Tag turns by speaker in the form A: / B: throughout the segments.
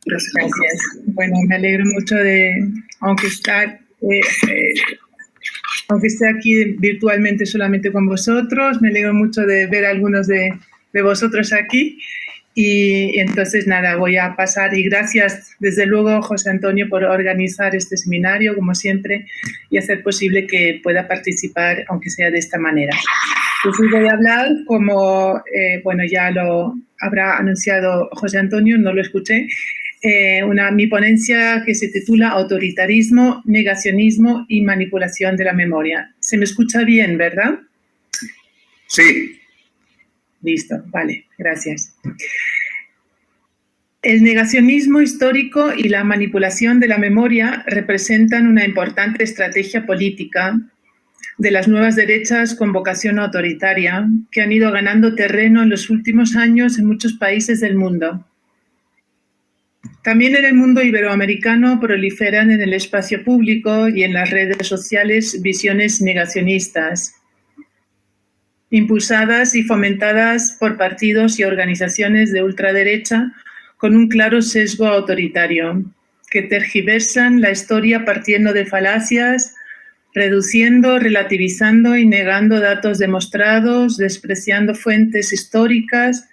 A: Gracias. Bueno, me alegro mucho aunque esté aquí virtualmente solamente con vosotros, me alegro mucho de ver a algunos de vosotros aquí. Y entonces, nada, voy a pasar. Y gracias, desde luego, José Antonio, por organizar este seminario, como siempre, y hacer posible que pueda participar, aunque sea de esta manera. Pues hoy voy a hablar, como, ya lo habrá anunciado José Antonio, no lo escuché, mi ponencia que se titula Autoritarismo, Negacionismo y Manipulación de la Memoria. ¿Se me escucha bien, verdad?
B: Sí.
A: Listo, vale, gracias. El negacionismo histórico y la manipulación de la memoria representan una importante estrategia política de las nuevas derechas con vocación autoritaria que han ido ganando terreno en los últimos años en muchos países del mundo. También en el mundo iberoamericano proliferan en el espacio público y en las redes sociales visiones negacionistas, impulsadas y fomentadas por partidos y organizaciones de ultraderecha con un claro sesgo autoritario, que tergiversan la historia partiendo de falacias, reduciendo, relativizando y negando datos demostrados, despreciando fuentes históricas,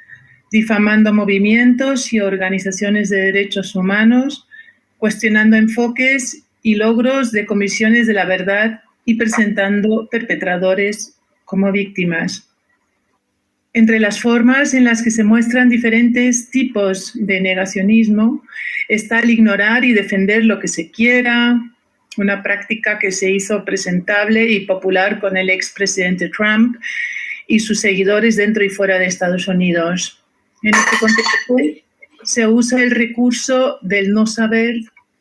A: difamando movimientos y organizaciones de derechos humanos, cuestionando enfoques y logros de comisiones de la verdad y presentando perpetradores como víctimas. Entre las formas en las que se muestran diferentes tipos de negacionismo está el ignorar y defender lo que se quiera, una práctica que se hizo presentable y popular con el expresidente Trump y sus seguidores dentro y fuera de Estados Unidos. En este contexto se usa el recurso del no saber,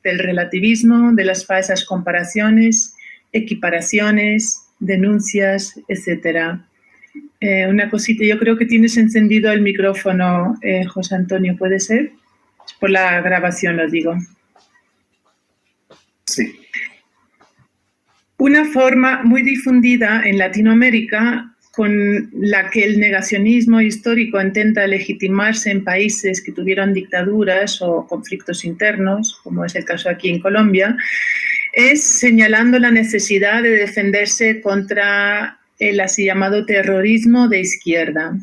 A: del relativismo, de las falsas comparaciones, equiparaciones, denuncias, etc. Una cosita, yo creo que tienes encendido el micrófono, José Antonio, ¿puede ser? Por la grabación lo digo.
B: Sí.
A: Una forma muy difundida en Latinoamérica con la que el negacionismo histórico intenta legitimarse en países que tuvieron dictaduras o conflictos internos, como es el caso aquí en Colombia, es señalando la necesidad de defenderse contra el así llamado terrorismo de izquierda.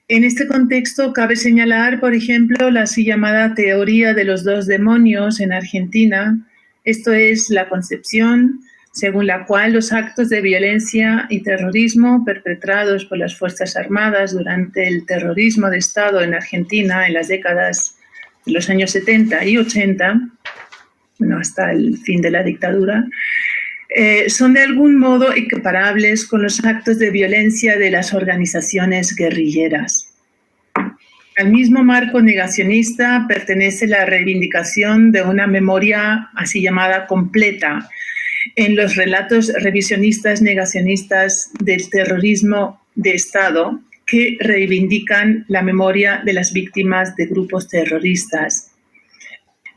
A: En este contexto cabe señalar, por ejemplo, la así llamada teoría de los dos demonios en Argentina. Esto es la concepción según la cual los actos de violencia y terrorismo perpetrados por las Fuerzas Armadas durante el terrorismo de Estado en Argentina en las décadas de los años 70 y 80, hasta el fin de la dictadura, son de algún modo equiparables con los actos de violencia de las organizaciones guerrilleras. Al mismo marco negacionista pertenece la reivindicación de una memoria así llamada completa en los relatos revisionistas negacionistas del terrorismo de Estado que reivindican la memoria de las víctimas de grupos terroristas.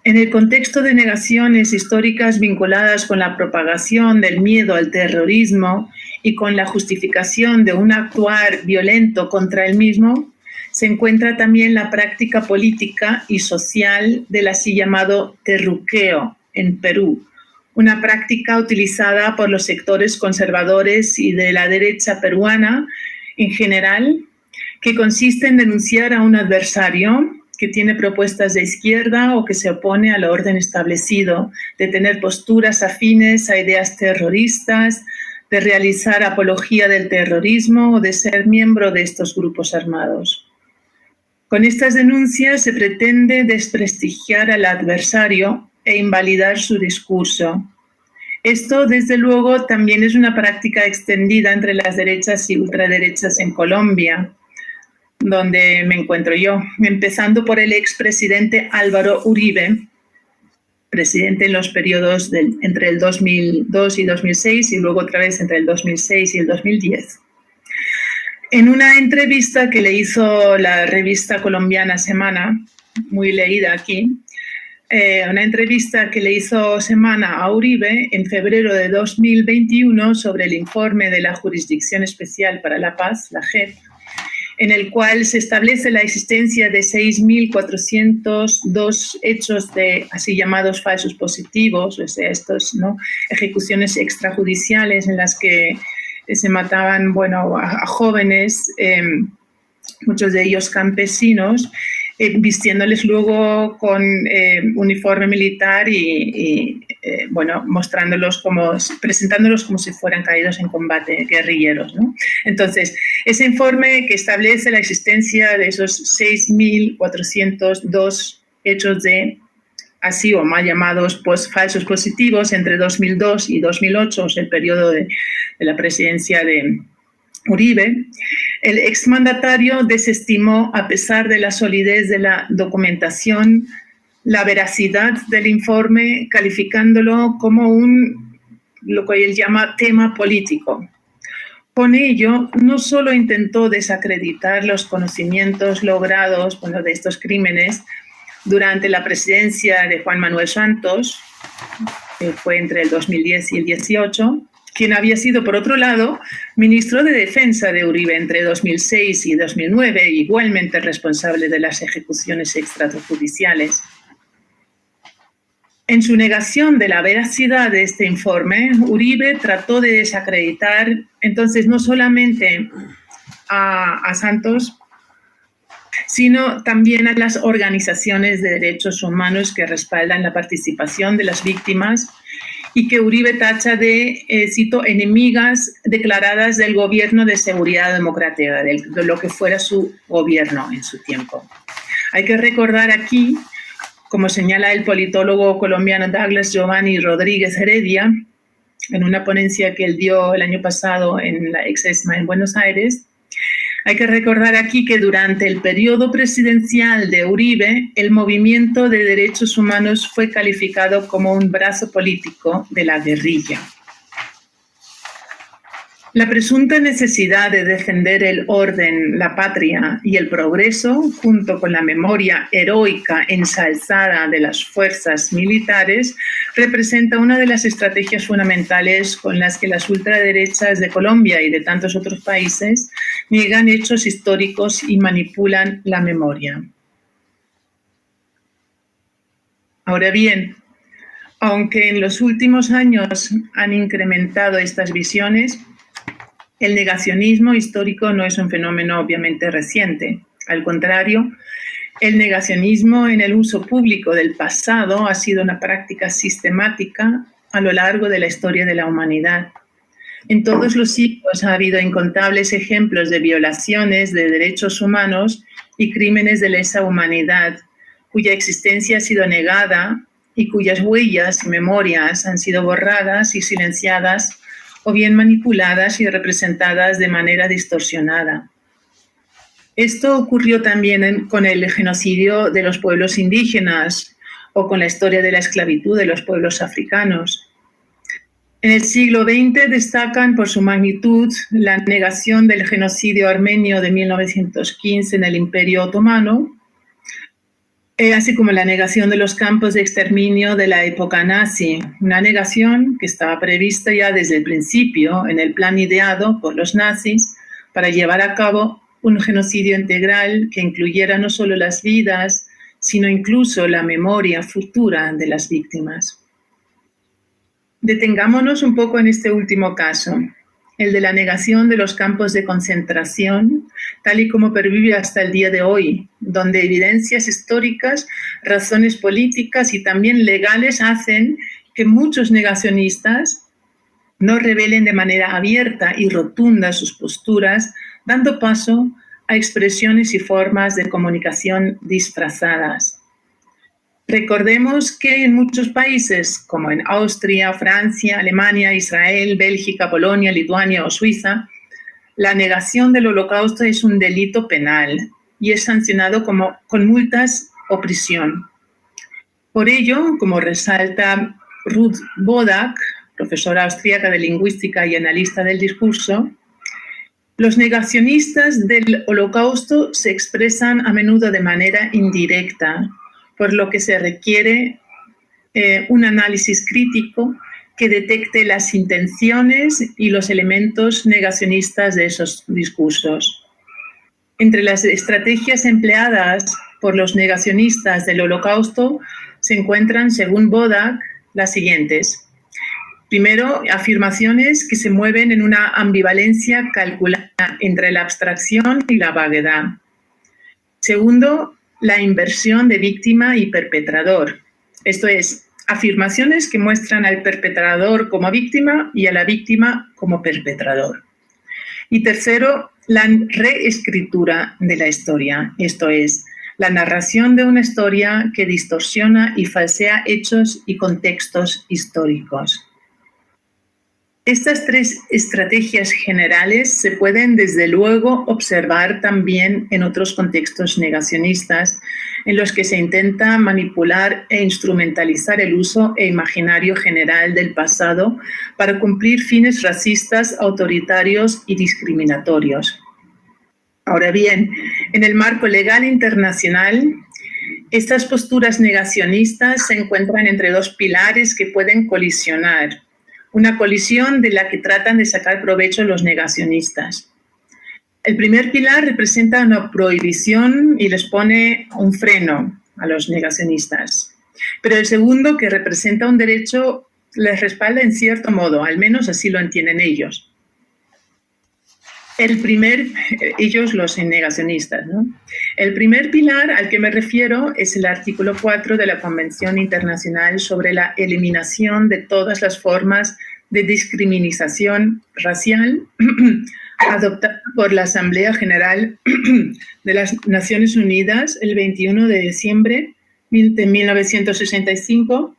A: En el contexto de negaciones históricas vinculadas con la propagación del miedo al terrorismo y con la justificación de un actuar violento contra el mismo, se encuentra también la práctica política y social del así llamado terruqueo en Perú, una práctica utilizada por los sectores conservadores y de la derecha peruana en general, que consiste en denunciar a un adversario que tiene propuestas de izquierda o que se opone al orden establecido, de tener posturas afines a ideas terroristas, de realizar apología del terrorismo o de ser miembro de estos grupos armados. Con estas denuncias se pretende desprestigiar al adversario e invalidar su discurso. Esto, desde luego, también es una práctica extendida entre las derechas y ultraderechas en Colombia, donde me encuentro yo, empezando por el expresidente Álvaro Uribe, presidente en los periodos entre el 2002 y 2006 y luego otra vez entre el 2006 y el 2010. En una entrevista que le hizo la revista colombiana Semana, muy leída aquí, una entrevista que le hizo Semana a Uribe en febrero de 2021 sobre el informe de la Jurisdicción Especial para la Paz, la JEP, en el cual se establece la existencia de 6.402 hechos de así llamados falsos positivos, o sea, estos, ¿no?, ejecuciones extrajudiciales en las que se mataban, bueno, a jóvenes, muchos de ellos campesinos, vistiéndoles luego con uniforme militar y bueno, presentándolos como si fueran caídos en combate, guerrilleros, ¿no? Entonces, ese informe que establece la existencia de esos 6.402 hechos de así o mal llamados falsos positivos entre 2002 y 2008, o sea, el periodo de la presidencia de Uribe, el exmandatario desestimó, a pesar de la solidez de la documentación, la veracidad del informe, calificándolo como lo que él llama tema político. Con ello, no solo intentó desacreditar los conocimientos logrados, bueno, de estos crímenes durante la presidencia de Juan Manuel Santos, que fue entre el 2010 y el 2018, quien había sido, por otro lado, ministro de Defensa de Uribe entre 2006 y 2009, igualmente responsable de las ejecuciones extrajudiciales. En su negación de la veracidad de este informe, Uribe trató de desacreditar entonces no solamente a Santos, sino también a las organizaciones de derechos humanos que respaldan la participación de las víctimas y que Uribe tacha de, cito, enemigas declaradas del gobierno de seguridad democrática, de lo que fuera su gobierno en su tiempo. Hay que recordar aquí, como señala el politólogo colombiano Douglas Giovanni Rodríguez Heredia, en una ponencia que él dio el año pasado en la ex-ESMA en Buenos Aires, hay que recordar aquí que durante el periodo presidencial de Uribe, el movimiento de derechos humanos fue calificado como un brazo político de la guerrilla. La presunta necesidad de defender el orden, la patria y el progreso, junto con la memoria heroica ensalzada de las fuerzas militares, representa una de las estrategias fundamentales con las que las ultraderechas de Colombia y de tantos otros países niegan hechos históricos y manipulan la memoria. Ahora bien, aunque en los últimos años han incrementado estas visiones, el negacionismo histórico no es un fenómeno obviamente reciente. Al contrario, el negacionismo en el uso público del pasado ha sido una práctica sistemática a lo largo de la historia de la humanidad. En todos los siglos ha habido incontables ejemplos de violaciones de derechos humanos y crímenes de lesa humanidad, cuya existencia ha sido negada y cuyas huellas y memorias han sido borradas y silenciadas o bien manipuladas y representadas de manera distorsionada. Esto ocurrió también con el genocidio de los pueblos indígenas o con la historia de la esclavitud de los pueblos africanos. En el siglo XX destacan por su magnitud la negación del genocidio armenio de 1915 en el Imperio Otomano, así como la negación de los campos de exterminio de la época nazi, una negación que estaba prevista ya desde el principio en el plan ideado por los nazis para llevar a cabo un genocidio integral que incluyera no solo las vidas, sino incluso la memoria futura de las víctimas. Detengámonos un poco en este último caso, el de la negación de los campos de concentración, tal y como pervive hasta el día de hoy, donde evidencias históricas, razones políticas y también legales hacen que muchos negacionistas no revelen de manera abierta y rotunda sus posturas, dando paso a expresiones y formas de comunicación disfrazadas. Recordemos que en muchos países, como en Austria, Francia, Alemania, Israel, Bélgica, Polonia, Lituania o Suiza, la negación del Holocausto es un delito penal y es sancionado con multas o prisión. Por ello, como resalta Ruth Bodak, profesora austríaca de lingüística y analista del discurso, los negacionistas del Holocausto se expresan a menudo de manera indirecta, por lo que se requiere un análisis crítico que detecte las intenciones y los elementos negacionistas de esos discursos. Entre las estrategias empleadas por los negacionistas del Holocausto se encuentran, según Bodak, las siguientes. Primero, afirmaciones que se mueven en una ambivalencia calculada entre la abstracción y la vaguedad. Segundo, la inversión de víctima y perpetrador. Esto es, afirmaciones que muestran al perpetrador como víctima y a la víctima como perpetrador. Y tercero, la reescritura de la historia. Esto es, la narración de una historia que distorsiona y falsea hechos y contextos históricos. Estas tres estrategias generales se pueden, desde luego, observar también en otros contextos negacionistas, en los que se intenta manipular e instrumentalizar el uso e imaginario general del pasado para cumplir fines racistas, autoritarios y discriminatorios. Ahora bien, en el marco legal internacional, estas posturas negacionistas se encuentran entre dos pilares que pueden colisionar. Una colisión de la que tratan de sacar provecho los negacionistas. El primer pilar representa una prohibición y les pone un freno a los negacionistas. Pero el segundo, que representa un derecho, les respalda en cierto modo, al menos así lo entienden ellos. Ellos los negacionistas, ¿no? El primer pilar al que me refiero es el artículo 4 de la Convención Internacional sobre la eliminación de todas las formas de discriminación racial adoptada por la Asamblea General de las Naciones Unidas el 21 de diciembre de 1965.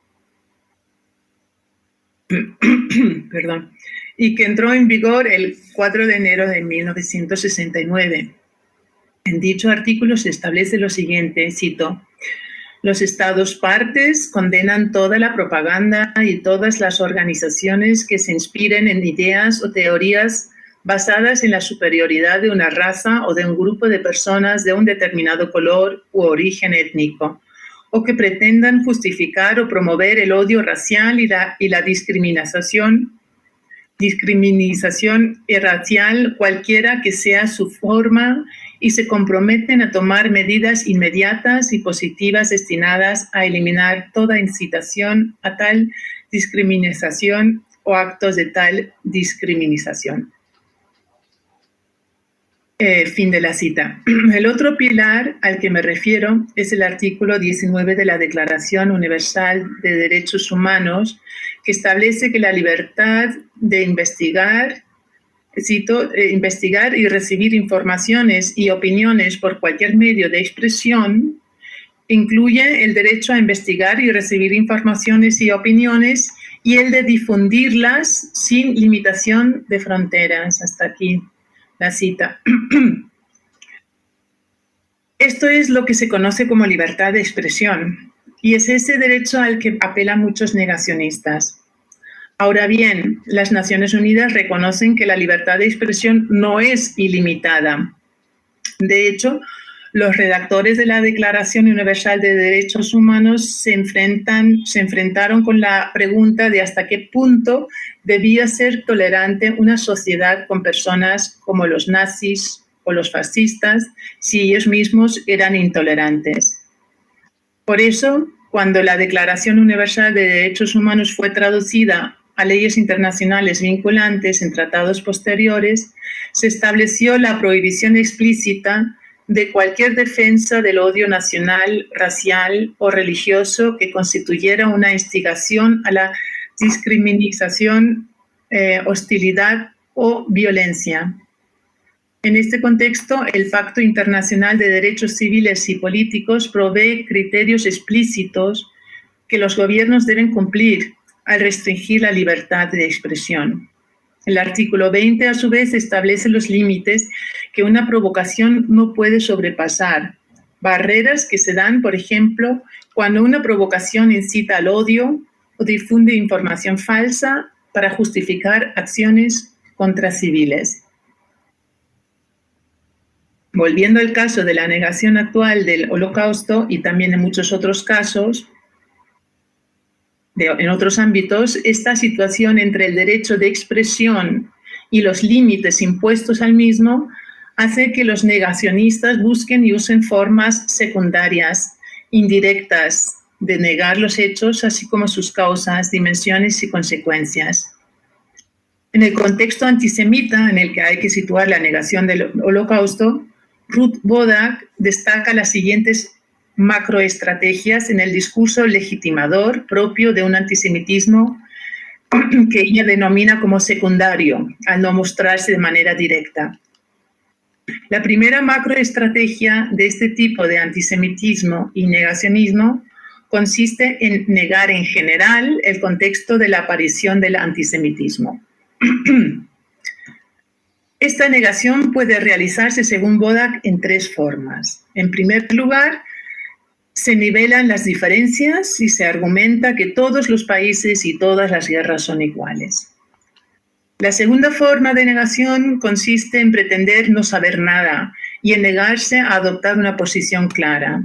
A: Perdón. Y que entró en vigor el 4 de enero de 1969. En dicho artículo se establece lo siguiente, cito, los Estados partes condenan toda la propaganda y todas las organizaciones que se inspiren en ideas o teorías basadas en la superioridad de una raza o de un grupo de personas de un determinado color u origen étnico, o que pretendan justificar o promover el odio racial y la discriminación racial, cualquiera que sea su forma, y se comprometen a tomar medidas inmediatas y positivas destinadas a eliminar toda incitación a tal discriminación o actos de tal discriminación. Fin de la cita. El otro pilar al que me refiero es el artículo 19 de la Declaración Universal de Derechos Humanos, que establece que la libertad de investigar, cito, investigar y recibir informaciones y opiniones por cualquier medio de expresión incluye el derecho a investigar y recibir informaciones y opiniones y el de difundirlas sin limitación de fronteras. Hasta aquí la cita. Esto es lo que se conoce como libertad de expresión y es ese derecho al que apelan muchos negacionistas. Ahora bien, las Naciones Unidas reconocen que la libertad de expresión no es ilimitada. De hecho, los redactores de la Declaración Universal de Derechos Humanos se enfrentaron con la pregunta de hasta qué punto debía ser tolerante una sociedad con personas como los nazis o los fascistas si ellos mismos eran intolerantes. Por eso, cuando la Declaración Universal de Derechos Humanos fue traducida a leyes internacionales vinculantes en tratados posteriores, se estableció la prohibición explícita de cualquier defensa del odio nacional, racial o religioso que constituyera una instigación a la discriminación, hostilidad o violencia. En este contexto, el Pacto Internacional de Derechos Civiles y Políticos provee criterios explícitos que los gobiernos deben cumplir al restringir la libertad de expresión. El artículo 20, a su vez, establece los límites que una provocación no puede sobrepasar, barreras que se dan, por ejemplo, cuando una provocación incita al odio o difunde información falsa para justificar acciones contra civiles. Volviendo al caso de la negación actual del Holocausto y también en muchos otros casos, en otros ámbitos, esta situación entre el derecho de expresión y los límites impuestos al mismo hace que los negacionistas busquen y usen formas secundarias, indirectas, de negar los hechos, así como sus causas, dimensiones y consecuencias. En el contexto antisemita en el que hay que situar la negación del Holocausto, Ruth Wodak destaca las siguientes macroestrategias en el discurso legitimador propio de un antisemitismo que ella denomina como secundario, al no mostrarse de manera directa. La primera macroestrategia de este tipo de antisemitismo y negacionismo consiste en negar en general el contexto de la aparición del antisemitismo. Esta negación puede realizarse, según Wodak, en tres formas. En primer lugar, se nivelan las diferencias y se argumenta que todos los países y todas las guerras son iguales. La segunda forma de negación consiste en pretender no saber nada y en negarse a adoptar una posición clara.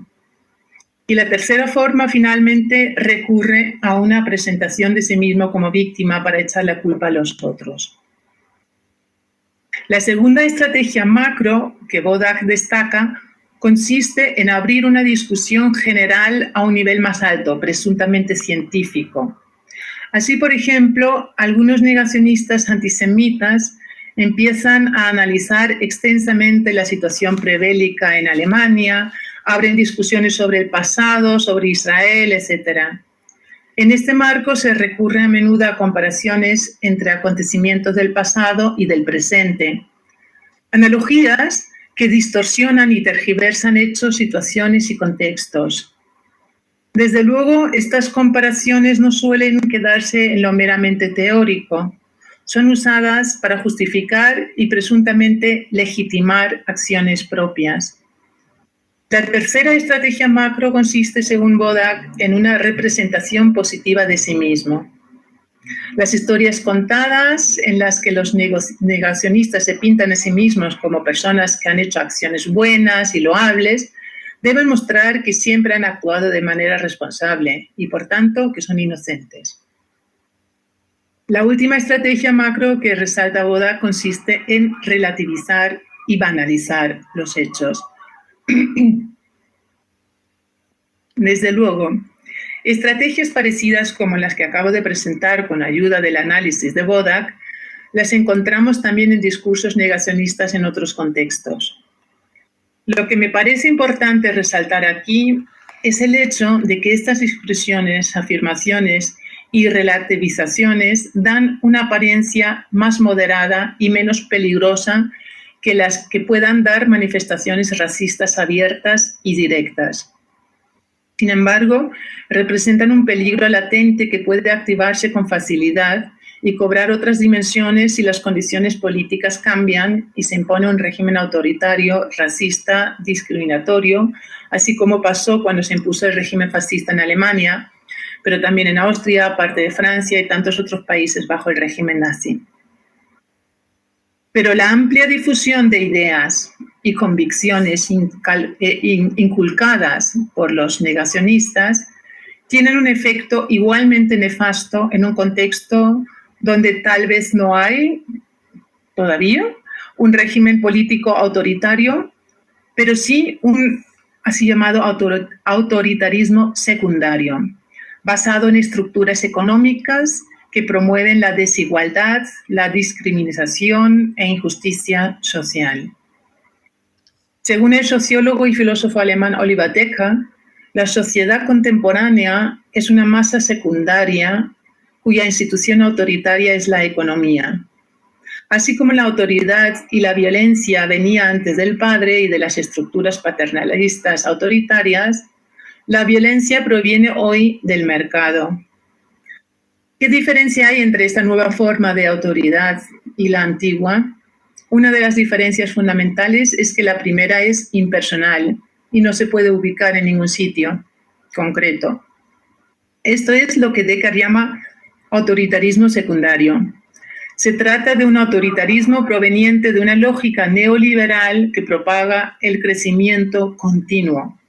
A: Y la tercera forma, finalmente, recurre a una presentación de sí mismo como víctima para echar la culpa a los otros. La segunda estrategia macro que Wodak destaca consiste en abrir una discusión general a un nivel más alto, presuntamente científico. Así, por ejemplo, algunos negacionistas antisemitas empiezan a analizar extensamente la situación prebélica en Alemania, abren discusiones sobre el pasado, sobre Israel, etc. En este marco se recurre a menudo a comparaciones entre acontecimientos del pasado y del presente. Analogías que distorsionan y tergiversan hechos, situaciones y contextos. Desde luego, estas comparaciones no suelen quedarse en lo meramente teórico. Son usadas para justificar y presuntamente legitimar acciones propias. La tercera estrategia macro consiste, según Wodak, en una representación positiva de sí mismo. Las historias contadas en las que los negacionistas se pintan a sí mismos como personas que han hecho acciones buenas y loables deben mostrar que siempre han actuado de manera responsable y, por tanto, que son inocentes. La última estrategia macro que resalta Wodak consiste en relativizar y banalizar los hechos. Desde luego, estrategias parecidas como las que acabo de presentar con ayuda del análisis de Wodak, las encontramos también en discursos negacionistas en otros contextos. Lo que me parece importante resaltar aquí es el hecho de que estas expresiones, afirmaciones y relativizaciones dan una apariencia más moderada y menos peligrosa que las que puedan dar manifestaciones racistas abiertas y directas. Sin embargo, representan un peligro latente que puede activarse con facilidad y cobrar otras dimensiones si las condiciones políticas cambian y se impone un régimen autoritario, racista, discriminatorio, así como pasó cuando se impuso el régimen fascista en Alemania, pero también en Austria, parte de Francia y tantos otros países bajo el régimen nazi. Pero la amplia difusión de ideas y convicciones inculcadas por los negacionistas tienen un efecto igualmente nefasto en un contexto donde tal vez no hay todavía un régimen político autoritario, pero sí un así llamado autoritarismo secundario, basado en estructuras económicas que promueven la desigualdad, la discriminación e injusticia social. Según el sociólogo y filósofo alemán Oliver Decker, la sociedad contemporánea es una masa secundaria cuya institución autoritaria es la economía. Así como la autoridad y la violencia venía antes del padre y de las estructuras paternalistas autoritarias, la violencia proviene hoy del mercado. ¿Qué diferencia hay entre esta nueva forma de autoridad y la antigua? Una de las diferencias fundamentales es que la primera es impersonal y no se puede ubicar en ningún sitio concreto. Esto es lo que Decker llama autoritarismo secundario. Se trata de un autoritarismo proveniente de una lógica neoliberal que propaga el crecimiento continuo.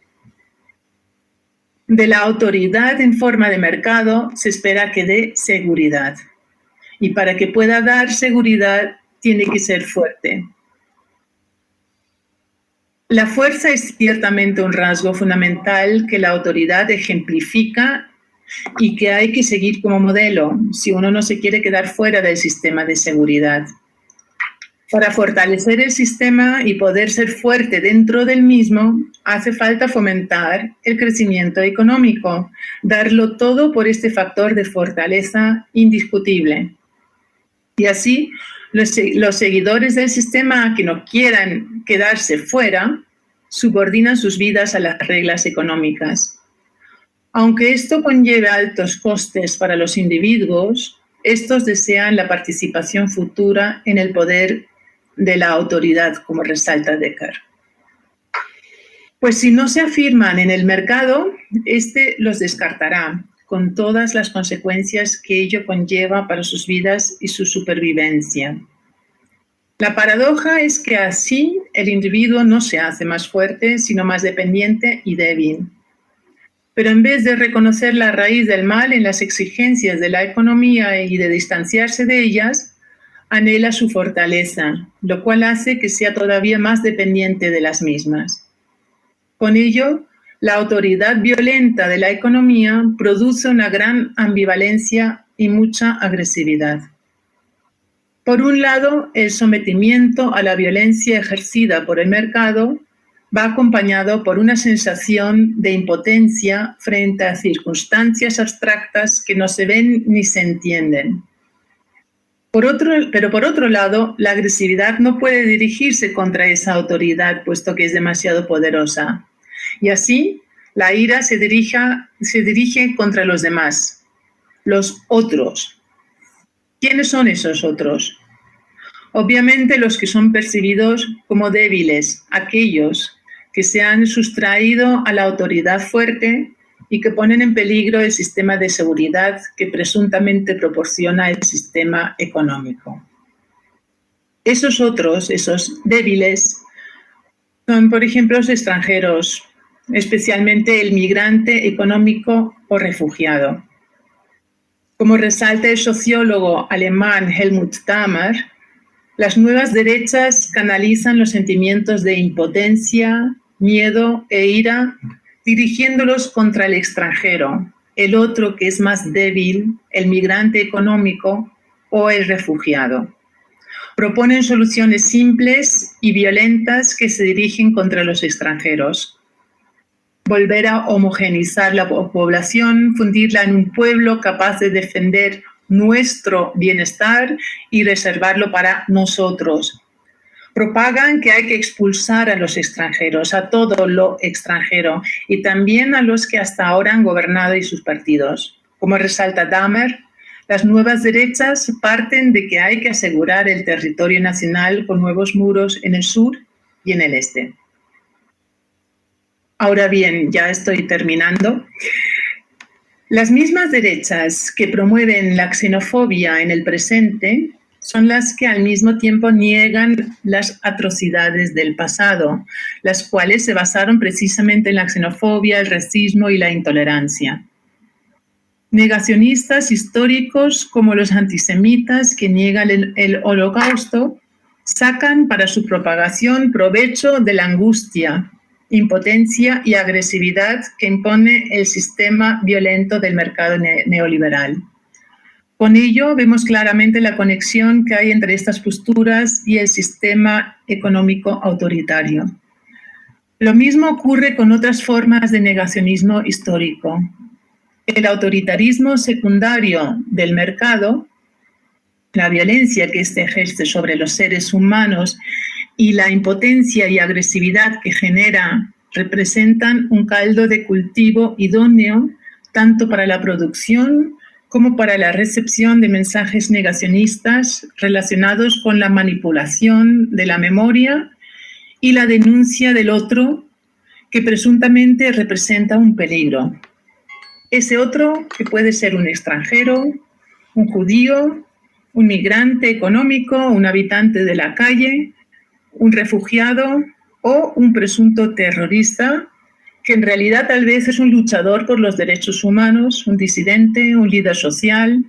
A: De la autoridad en forma de mercado se espera que dé seguridad. Y para que pueda dar seguridad tiene que ser fuerte. La fuerza es ciertamente un rasgo fundamental que la autoridad ejemplifica y que hay que seguir como modelo si uno no se quiere quedar fuera del sistema de seguridad. Para fortalecer el sistema y poder ser fuerte dentro del mismo, hace falta fomentar el crecimiento económico, darlo todo por este factor de fortaleza indiscutible. Y así, los seguidores del sistema que no quieran quedarse fuera, subordinan sus vidas a las reglas económicas. Aunque esto conlleve altos costes para los individuos, estos desean la participación futura en el poder de la autoridad, como resalta Decker. Pues si no se afirman en el mercado, este los descartará, con todas las consecuencias que ello conlleva para sus vidas y su supervivencia. La paradoja es que así el individuo no se hace más fuerte, sino más dependiente y débil. Pero en vez de reconocer la raíz del mal en las exigencias de la economía y de distanciarse de ellas, anhela su fortaleza, lo cual hace que sea todavía más dependiente de las mismas. Con ello, la autoridad violenta de la economía produce una gran ambivalencia y mucha agresividad. Por un lado, el sometimiento a la violencia ejercida por el mercado va acompañado por una sensación de impotencia frente a circunstancias abstractas que no se ven ni se entienden. Pero por otro lado, la agresividad no puede dirigirse contra esa autoridad, puesto que es demasiado poderosa. Y así, la ira se dirige contra los demás, los otros. ¿Quiénes son esos otros? Obviamente los que son percibidos como débiles, aquellos que se han sustraído a la autoridad fuerte y que ponen en peligro el sistema de seguridad que presuntamente proporciona el sistema económico. Esos otros, esos débiles, son, por ejemplo, los extranjeros, especialmente el migrante económico o refugiado. Como resalta el sociólogo alemán Helmut Thamer, las nuevas derechas canalizan los sentimientos de impotencia, miedo e ira, dirigiéndolos contra el extranjero, el otro que es más débil, el migrante económico o el refugiado. Proponen soluciones simples y violentas que se dirigen contra los extranjeros. Volver a homogeneizar la población, fundirla en un pueblo capaz de defender nuestro bienestar y reservarlo para nosotros. Propagan que hay que expulsar a los extranjeros, a todo lo extranjero, y también a los que hasta ahora han gobernado y sus partidos. Como resalta Dahmer, las nuevas derechas parten de que hay que asegurar el territorio nacional con nuevos muros en el sur y en el este. Ahora bien, ya estoy terminando. Las mismas derechas que promueven la xenofobia en el presente son las que al mismo tiempo niegan las atrocidades del pasado, las cuales se basaron precisamente en la xenofobia, el racismo y la intolerancia. Negacionistas históricos como los antisemitas que niegan el Holocausto sacan para su propagación provecho de la angustia, impotencia y agresividad que impone el sistema violento del mercado neoliberal. Con ello vemos claramente la conexión que hay entre estas posturas y el sistema económico autoritario. Lo mismo ocurre con otras formas de negacionismo histórico. El autoritarismo secundario del mercado, la violencia que éste ejerce sobre los seres humanos y la impotencia y agresividad que genera representan un caldo de cultivo idóneo tanto para la producción como para la recepción de mensajes negacionistas relacionados con la manipulación de la memoria y la denuncia del otro que presuntamente representa un peligro. Ese otro que puede ser un extranjero, un judío, un migrante económico, un habitante de la calle, un refugiado o un presunto terrorista, que en realidad tal vez es un luchador por los derechos humanos, un disidente, un líder social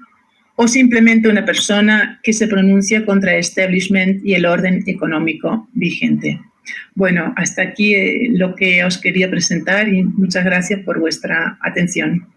A: o simplemente una persona que se pronuncia contra el establishment y el orden económico vigente. Bueno, hasta aquí lo que os quería presentar y muchas gracias por vuestra atención.